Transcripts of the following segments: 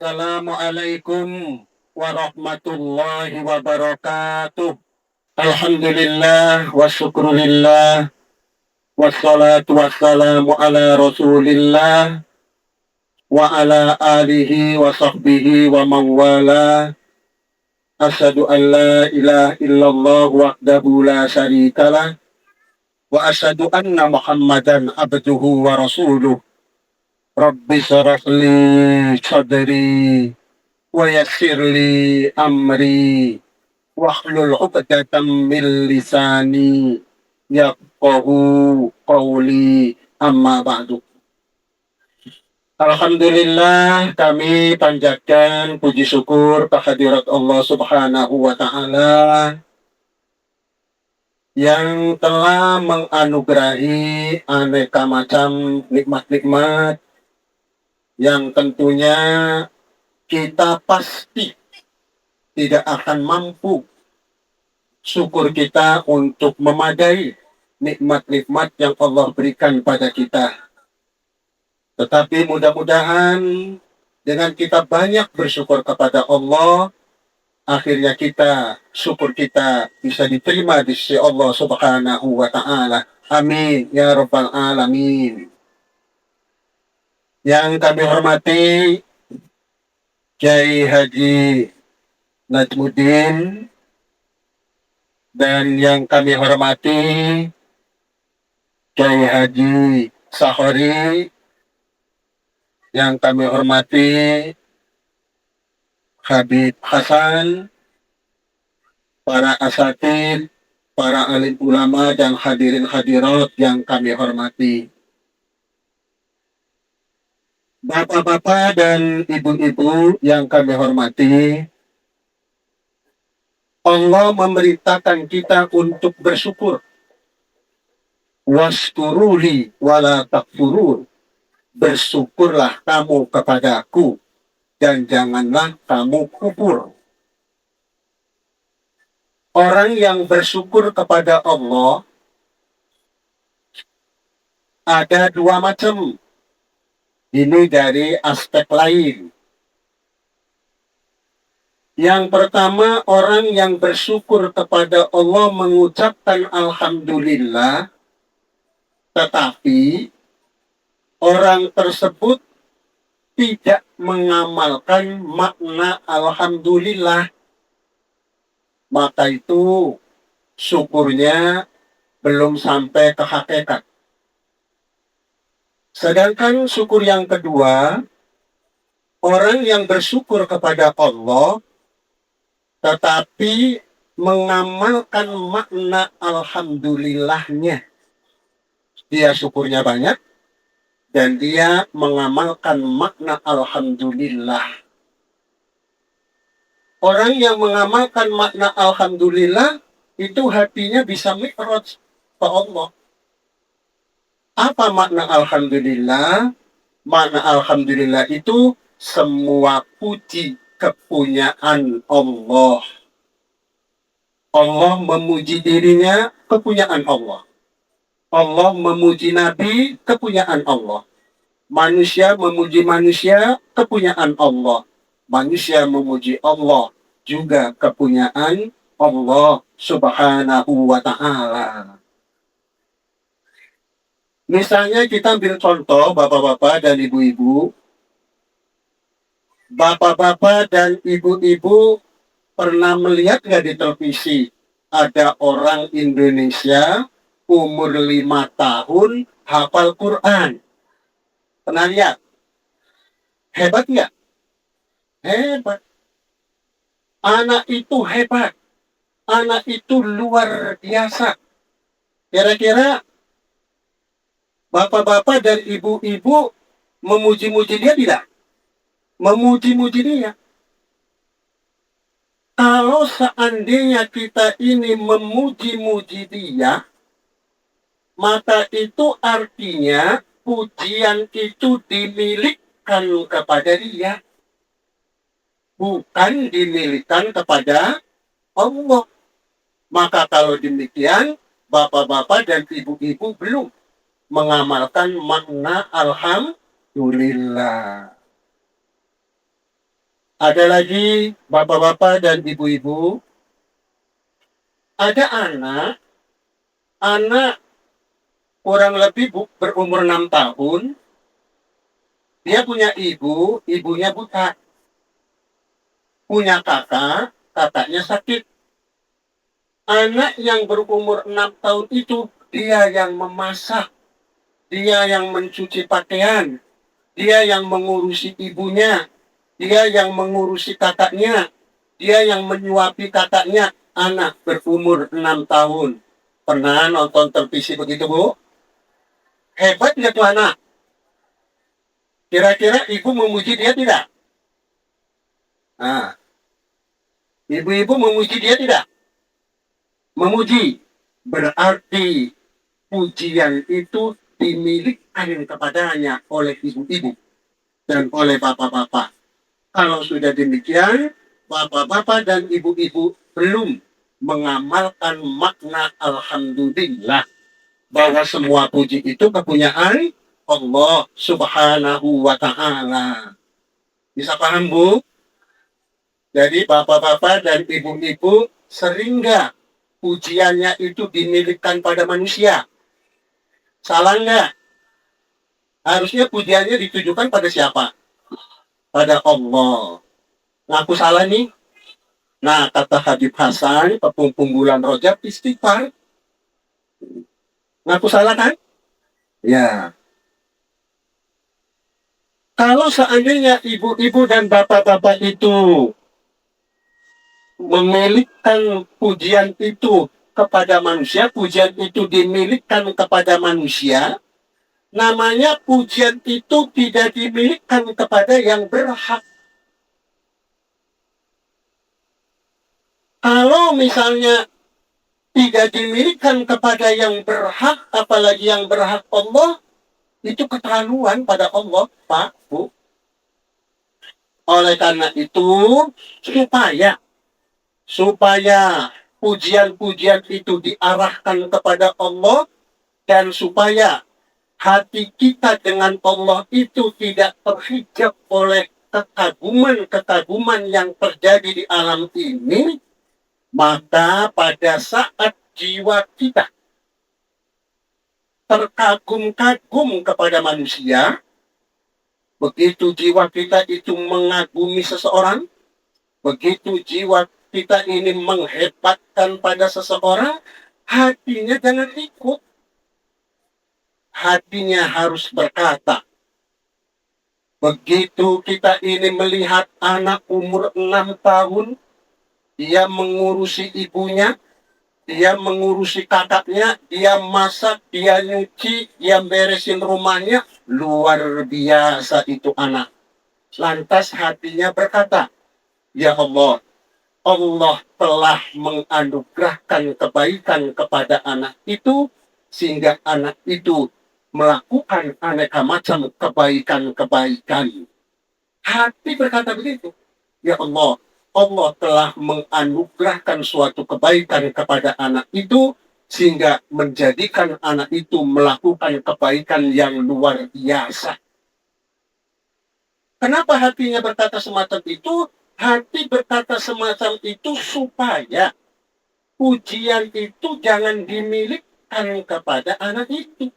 Assalamualaikum warahmatullahi wabarakatuh. Alhamdulillah wa syukrulillah wassalatu wassalamu ala rasulillah wa ala alihi wa sahbihi wa mawala. Asyhadu an la ilaha illallah wahdahu la syarikalah wa asyhadu anna muhammadan abduhu wa rasuluh. Rabbi syrah li sadri wa yassir li amri wahlul 'uqdatam min lisani yafqahu qawli, amma ba'du. Alhamdulillah, kami panjatkan puji syukur kehadirat Allah Subhanahu wa taala yang telah menganugerahi aneka macam nikmat-nikmat yang tentunya kita pasti tidak akan mampu syukur kita untuk memadai nikmat-nikmat yang Allah berikan pada kita. Tetapi mudah-mudahan dengan kita banyak bersyukur kepada Allah, akhirnya syukur kita bisa diterima di sisi Allah Subhanahu wa taala. Amin ya rabbal alamin. Yang kami hormati Kiai Haji Najmuddin, dan yang kami hormati Kiai Haji Sahori, yang kami hormati Habib Hasan, para asatidz, para alim ulama dan hadirin hadirat yang kami hormati. Bapak-bapak dan ibu-ibu yang kami hormati, Allah memerintahkan kita untuk bersyukur. Waskuruli wala takfurun. Bersyukurlah kamu kepadaku dan janganlah kamu kufur. Orang yang bersyukur kepada Allah ada dua macam. Ini dari aspek lain. Yang pertama, orang yang bersyukur kepada Allah mengucapkan alhamdulillah, tetapi orang tersebut tidak mengamalkan makna alhamdulillah, maka itu syukurnya belum sampai ke hakikat. Sedangkan syukur yang kedua, orang yang bersyukur kepada Allah tetapi mengamalkan makna alhamdulillahnya. Dia syukurnya banyak dan dia mengamalkan makna alhamdulillah. Orang yang mengamalkan makna alhamdulillah itu hatinya bisa mi'raj ke Allah. Apa makna alhamdulillah? Makna alhamdulillah itu semua puji kepunyaan Allah. Allah memuji dirinya, kepunyaan Allah. Allah memuji Nabi, kepunyaan Allah. Manusia memuji manusia, kepunyaan Allah. Manusia memuji Allah, juga kepunyaan Allah Subhanahu wa ta'ala. Misalnya kita ambil contoh bapak-bapak dan ibu-ibu. Bapak-bapak dan ibu-ibu pernah melihat nggak di televisi ada orang Indonesia umur 5 tahun hafal Quran? Pernah lihat? Hebat nggak? Hebat. Anak itu hebat. Anak itu luar biasa. Kira-kira bapak-bapak dan ibu-ibu memuji-muji dia tidak? Memuji-muji dia. Kalau seandainya kita ini memuji-muji dia, maka itu artinya pujian itu dimilikkan kepada dia, bukan dimilikkan kepada Allah. Maka kalau demikian, bapak-bapak dan ibu-ibu belum mengamalkan makna alhamdulillah. Ada lagi bapak-bapak dan ibu-ibu, ada anak kurang lebih berumur 6 tahun, dia punya ibu, ibunya buta. Punya kakak, kakaknya sakit. Anak yang berumur 6 tahun itu, dia yang memasak, dia yang mencuci pakaian, dia yang mengurusi ibunya, dia yang mengurusi kakaknya, dia yang menyuapi kakaknya. Anak berumur 6 tahun. Pernah nonton televisi begitu, Bu? Hebat dia tuh anak. Kira-kira ibu memuji dia tidak? Nah, ibu-ibu memuji dia tidak? Memuji. Berarti pujian itu dimiliki kepadanya oleh ibu-ibu dan oleh bapak-bapak. Kalau sudah demikian, bapak-bapak dan ibu-ibu belum mengamalkan makna alhamdulillah, bahwa semua puji itu kepunyaan Allah Subhanahu wa Ta'ala. Bisa paham, Bu? Jadi bapak-bapak dan ibu-ibu sering nggak pujiannya itu dimilikan pada manusia? Salah nggak? Harusnya pujiannya ditujukan pada siapa? Pada Allah. Ngaku salah nih? Nah, kata Habib Hasan, pepumpung bulan Rajab, istighfar. Ngaku salah kan? Ya. Kalau seandainya ibu-ibu dan bapak-bapak itu memilihkan pujian itu kepada manusia, pujian itu dimilihkan kepada manusia, namanya pujian itu tidak dimilihkan kepada yang berhak. Kalau misalnya tidak dimilihkan kepada yang berhak, apalagi yang berhak Allah, itu keterlaluan pada Allah, Pak, Bu. Oleh karena itu, supaya pujian-pujian itu diarahkan kepada Allah, dan supaya hati kita dengan Allah itu tidak terhijab oleh kekaguman-kekaguman yang terjadi di alam ini, maka pada saat jiwa kita terkagum-kagum kepada manusia, begitu jiwa kita itu mengagumi seseorang, begitu jiwa kita ini menghebatkan pada seseorang, hatinya jangan ikut. Hatinya harus berkata, begitu kita ini melihat anak umur 6 tahun, dia mengurusi ibunya, dia mengurusi kakaknya, dia masak, dia nyuci, dia beresin rumahnya, luar biasa itu anak. Lantas hatinya berkata, ya Allah, Allah telah menganugerahkan kebaikan kepada anak itu, sehingga anak itu melakukan aneka macam kebaikan-kebaikan. Hati berkata begitu. Ya Allah, Allah telah menganugerahkan suatu kebaikan kepada anak itu, sehingga menjadikan anak itu melakukan kebaikan yang luar biasa. Kenapa hatinya berkata semacam itu? Hati berkata semacam itu supaya pujian itu jangan dimilikan kepada anak itu.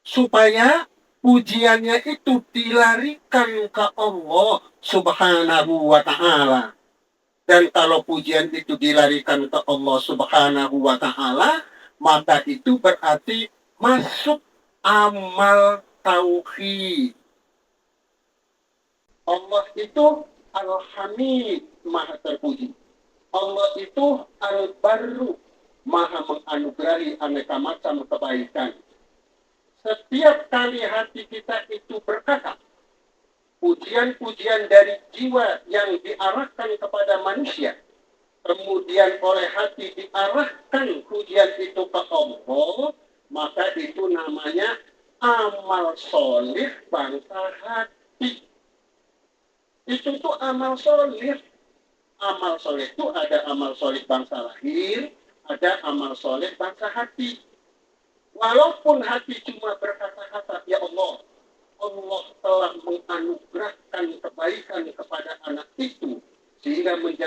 Supaya pujiannya itu dilarikan ke Allah Subhanahu wa Ta'ala. Dan kalau pujian itu dilarikan ke Allah Subhanahu wa Ta'ala, maka itu berarti masuk amal tauhid. Allah itu Al-Hamid, Maha terpuji. Allah itu Al-Barru, Maha menganugerahi aneka macam kebaikan. Setiap kali hati kita itu berkata, pujian-pujian dari jiwa yang diarahkan kepada manusia, kemudian oleh hati diarahkan pujian itu ke Allah, maka itu namanya amal solih bangsa hati. Itu tuh amal solih. Amal soleh itu ada amal soleh bangsa lahir, ada amal soleh bangsa hati. Walaupun hati cuma berkata-kata, ya Allah, Allah telah menganugerahkan kebaikan kepada anak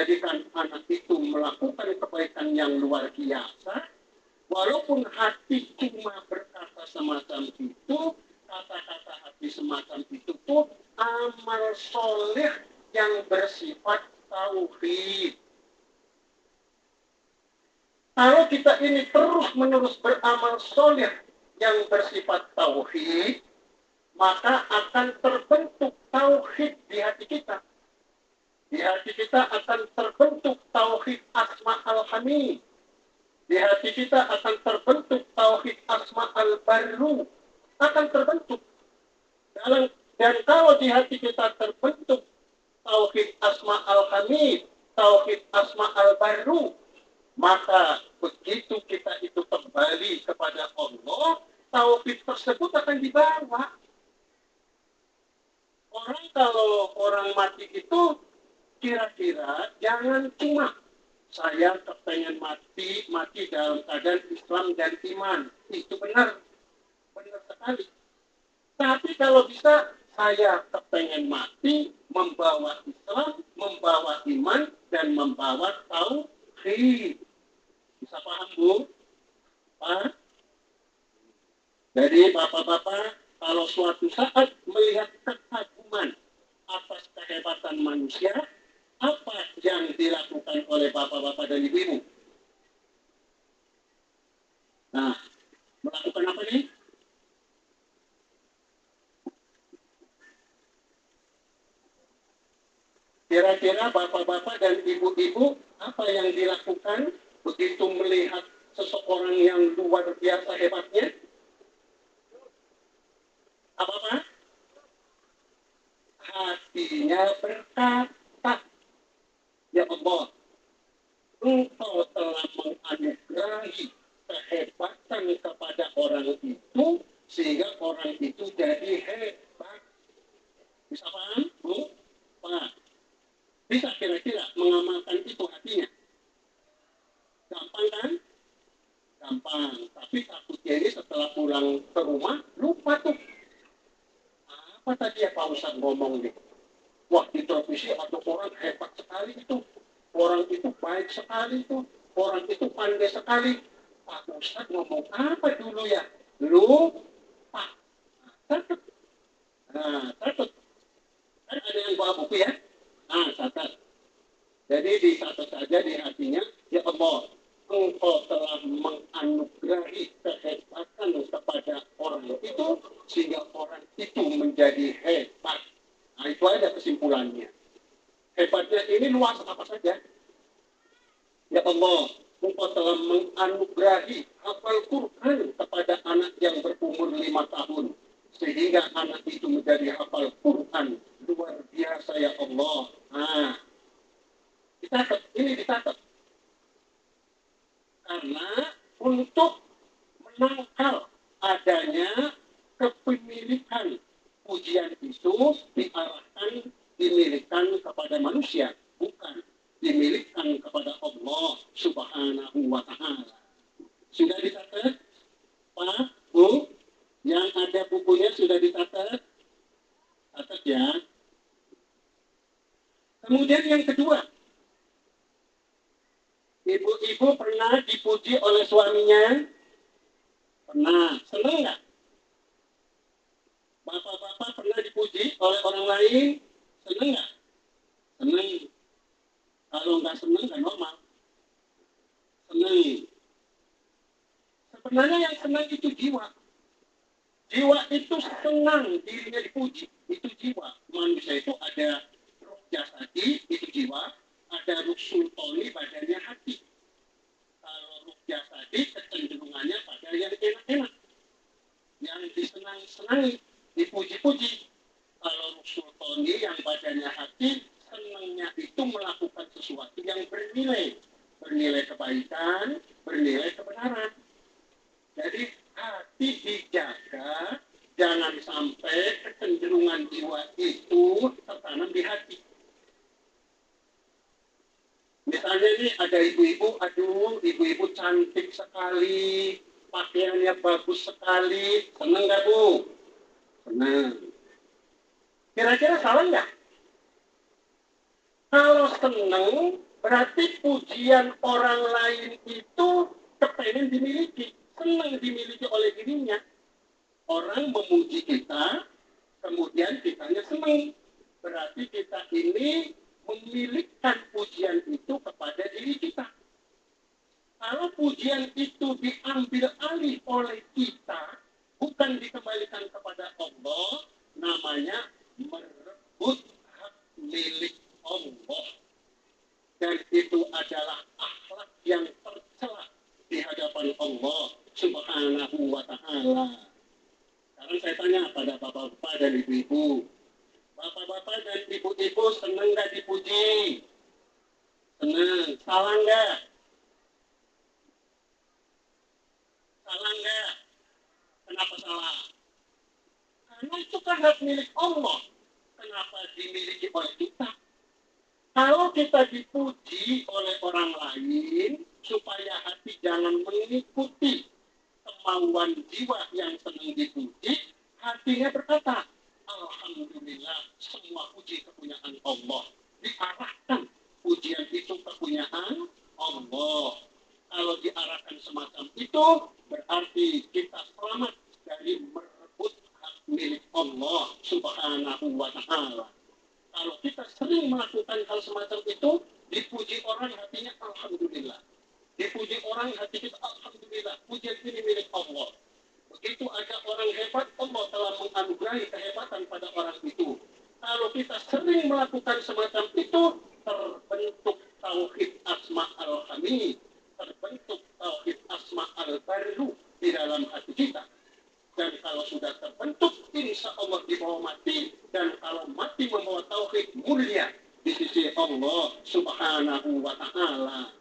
menjadikan anak itu melakukan kebaikan yang luar biasa, walaupun hati cuma berkata semacam itu, kata-kata hati semacam itu tuh amal soleh yang bersifat tauhid. Kalau kita ini terus-menerus beramal soleh yang bersifat tauhid, maka akan terbentuk tauhid di hati kita. Di hati kita akan terbentuk tauhid asma al-hamid. Di hati kita akan terbentuk tauhid asma al-barru. Akan terbentuk. Dan kalau di hati kita terbentuk tauhid asma al-hamid, tauhid asma al-barru, maka begitu kita itu kembali kepada Allah, tauhid tersebut akan dibawa. Orang kalau orang mati itu kira-kira jangan cuma saya kepengen mati dalam keadaan Islam dan iman. Itu benar sekali. Tapi kalau bisa saya kepengen mati membawa Islam, membawa iman, dan membawa tauhid. Bisa paham, Bu? Pak? Jadi bapak-bapak, kalau suatu saat melihat kekaguman atas kehebatan manusia, apa yang dilakukan oleh bapak-bapak dan ibu-ibu? Nah, melakukan apa nih? Kira-kira bapak-bapak dan ibu-ibu, apa yang dilakukan begitu melihat seseorang yang luar biasa hebatnya? Apa-apa? Hatinya berkata, ya Allah, Engkau telah menganugerahi kehebatan kepada orang itu, sehingga orang itu jadi hebat. Bisa paham, Bu? Pak, bisa kira-kira mengamalkan itu hatinya? Gampang kan? Gampang. Tapi takutnya ini setelah pulang ke rumah, lupa tuh. Apa tadi ya Pak Ustadz ngomong nih? Wah, di televisi ada orang hebat sekali itu. Orang itu baik sekali itu. Orang itu pandai sekali. Pak Ustadz ngomong apa dulu ya? Lupa. Catat. Nah, catat. Kan ada yang bawa buku ya? Nah, catat. Jadi dicatat saja di hatinya, ya Allah, Engkau telah menganugerahi kehebatan kepada orang itu, sehingga orang itu menjadi hebat. Nah, itu aja kesimpulannya. Hebatnya ini luas apa saja. Ya Allah, Engkau telah menganugerahi hafal Quran kepada anak yang berumur 5 tahun. Sehingga anak itu menjadi hafal Quran. Luar biasa ya Allah. Nah, ini dicatat. Karena untuk menangkal adanya kepemilikan pujian itu dimilikan kepada manusia, bukan dimilikan kepada Allah Subhanahu wa Ta'ala. Sudah dicatat, Pak, Bu? Yang ada bukunya sudah dicatat? Catat ya. Kemudian yang kedua, ibu-ibu pernah dipuji oleh suaminya? Pernah. Senang nggak? Bapak-bapak pernah dipuji oleh orang lain? Senang nggak? Senang. Kalau nggak senang, nggak normal. Senang. Sebenarnya yang senang itu jiwa. Jiwa itu senang dirinya dipuji. Itu jiwa. Manusia itu ada ruh jasadi, itu jiwa. Ada ruh sultani, badannya hati. Kalau ruh jasadi, kecenderungannya pada yang enak-enak. Yang disenang-senangi, dipuji-puji. Kalau ruh sultani yang badannya hati, senangnya itu melakukan sesuatu yang bernilai. Bernilai kebaikan, bernilai kebenaran. Jadi hati dijaga, jangan sampai kecenderungan jiwa itu tertanam di hati. Misalnya ini ada ibu-ibu, aduh ibu-ibu cantik sekali, pakaiannya bagus sekali, seneng nggak Bu? Seneng. Kira-kira salah nggak? Kalau seneng, Berarti pujian orang lain itu kepengen dimiliki, senang dimiliki oleh dirinya. Orang memuji kita, kemudian kitanya senang. Berarti kita ini memilihkan pujian itu kepada diri kita. Kalau pujian itu diambil alih oleh kita, bukan dikembalikan kepada Allah, namanya merebut hak milik Allah. Dan itu adalah akhlak yang tercela di hadapan Allah Subhanahu wa Ta'ala. Sekarang saya tanya pada bapak-bapak dan ibu-ibu, bapak-bapak dan ibu-ibu senang nggak dipuji? Senang. Salah nggak? Salah nggak? Kenapa salah? Karena itu kan hak milik Allah. Kenapa dimiliki oleh kita? Kalau kita dipuji oleh orang lain, supaya hati jangan mengikuti kemauan jiwa yang senang dipuji, hatinya berkata, Alhamdulillah, semua puji kepunyaan Allah. Diarahkan pujian itu kepunyaan Allah. Kalau diarahkan semacam itu, berarti kita selamat dari merebut hak milik Allah Subhanahu wa Ta'ala. Kalau kita sering melakukan hal semacam itu, dipuji orang hatinya Alhamdulillah. Dipuji orang hati kita Alhamdulillah. Pujian ini milik Allah. Begitu ada orang hebat, Allah telah menganugerahi kehebatan pada orang itu. Kalau kita sering melakukan semacam itu, terbentuk tauhid asma al-hamid, terbentuk tauhid asma al-baru di dalam hati kita. Dan kalau sudah terbentuk, insya Allah dibawa mati. Dan kalau mati membawa tauhid mulia di sisi Allah Subhanahu wa Ta'ala.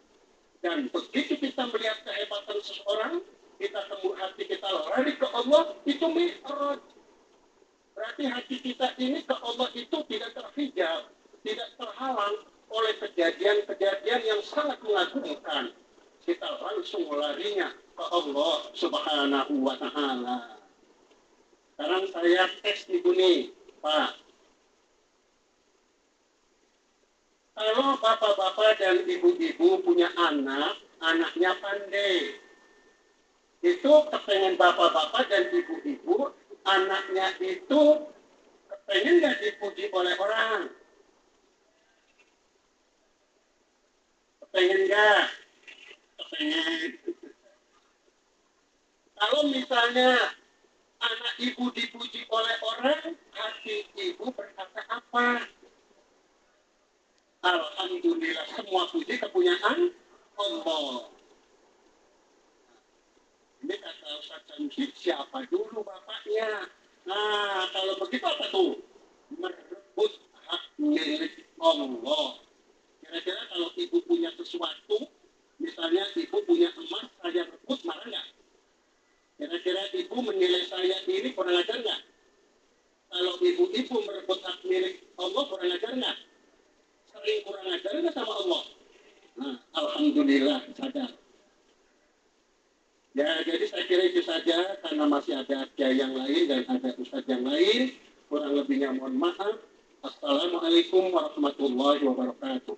Dan begitu kita melihat kehebatan seseorang, kita temu hati kita lari ke Allah, itu mi'raj. Berarti hati kita ini ke Allah itu tidak terhijab, tidak terhalang oleh kejadian-kejadian yang sangat mengagumkan. Kita langsung larinya ke Allah Subhanahu wa Ta'ala. Sekarang saya tes ibu nih, Pak. Kalau bapak-bapak dan ibu-ibu punya anak, anaknya pandai. Itu kepengen bapak-bapak dan ibu-ibu, anaknya itu kepengen gak dipuji oleh orang? Kepengen gak? Kepengen. Kalau misalnya anak ibu dipuji oleh orang, hati ibu berkata apa? Alhamdulillah, semua puji kepunyaan Allah. Ini kata Ustaz Jamshid, siapa dulu bapaknya? Nah, kalau begitu apa tuh? Merebut hak milik Allah. Kira-kira kalau ibu punya sesuatu, misalnya ibu punya emas, saya rebut, marah nggak? Kira-kira ibu menilai saya ini kurang ajar nggak? Kalau ibu-ibu merebut hak milik Allah, kurang ajar nggak? Sering kurang ajar nggak sama Allah? Nah, Alhamdulillah, sadar. Ya, jadi saya kira itu saja, karena masih ada kiai yang lain dan ada ustadz yang lain. Kurang lebihnya mohon maaf. Assalamualaikum warahmatullahi wabarakatuh.